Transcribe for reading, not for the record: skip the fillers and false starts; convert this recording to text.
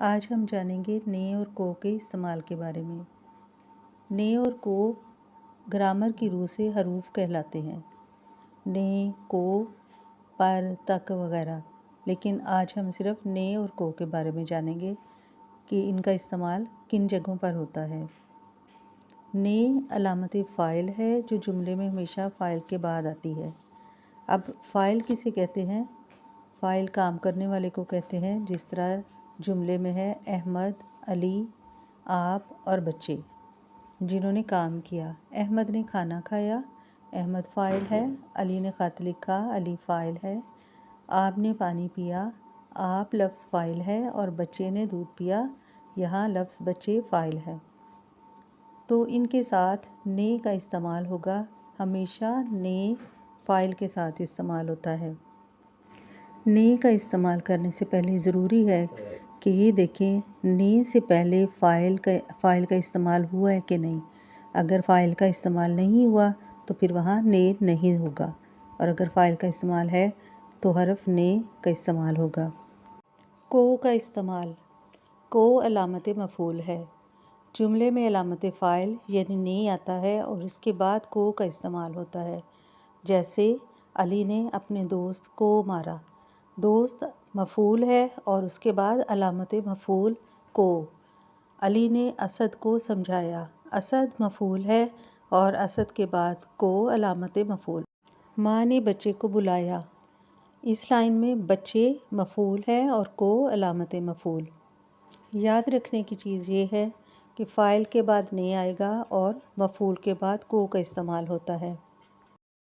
آج ہم جانیں گے نے اور کو کے استعمال کے بارے میں۔ نے اور کو گرامر کی روح سے حروف کہلاتے ہیں، نے، کو، پر، تک وغیرہ، لیکن آج ہم صرف نے اور کو کے بارے میں جانیں گے کہ ان کا استعمال کن جگہوں پر ہوتا ہے۔ نے علامت فاعل ہے جو جملے میں ہمیشہ فاعل کے بعد آتی ہے۔ اب فاعل کسے کہتے ہیں؟ فاعل کام کرنے والے کو کہتے ہیں، جس طرح جملے میں ہے احمد، علی، آپ اور بچے جنہوں نے کام کیا۔ احمد نے کھانا کھایا، احمد فاعل ہے، علی نے خط لکھا، علی فاعل ہے، آپ نے پانی پیا، آپ لفظ فاعل ہے اور بچے نے دودھ پیا، یہاں لفظ بچے فاعل ہے۔ تو ان کے ساتھ نے کا استعمال ہوگا، ہمیشہ نے فاعل کے ساتھ استعمال ہوتا ہے۔ نے کا استعمال کرنے سے پہلے ضروری ہے کہ یہ دیکھیں نے سے پہلے فاعل کا استعمال ہوا ہے کہ نہیں۔ اگر فاعل کا استعمال نہیں ہوا تو پھر وہاں نے نہیں ہوگا، اور اگر فاعل کا استعمال ہے تو حرف نے کا استعمال ہوگا۔ کو کا استعمال۔ کو علامت مفعول ہے۔ جملے میں علامت فاعل یعنی نے آتا ہے اور اس کے بعد کو کا استعمال ہوتا ہے، جیسے علی نے اپنے دوست کو مارا۔ دوست مفعول ہے اور اس کے بعد علامت مفعول کو۔ علی نے اسد کو سمجھایا۔ اسد مفعول ہے اور اسد کے بعد کو علامت مفعول۔ ماں نے بچے کو بلایا۔ اس لائن میں بچے مفعول ہے اور کو علامت مفعول۔ یاد رکھنے کی چیز یہ ہے کہ فاعل کے بعد نے آئے گا اور مفعول کے بعد کو کا استعمال ہوتا ہے۔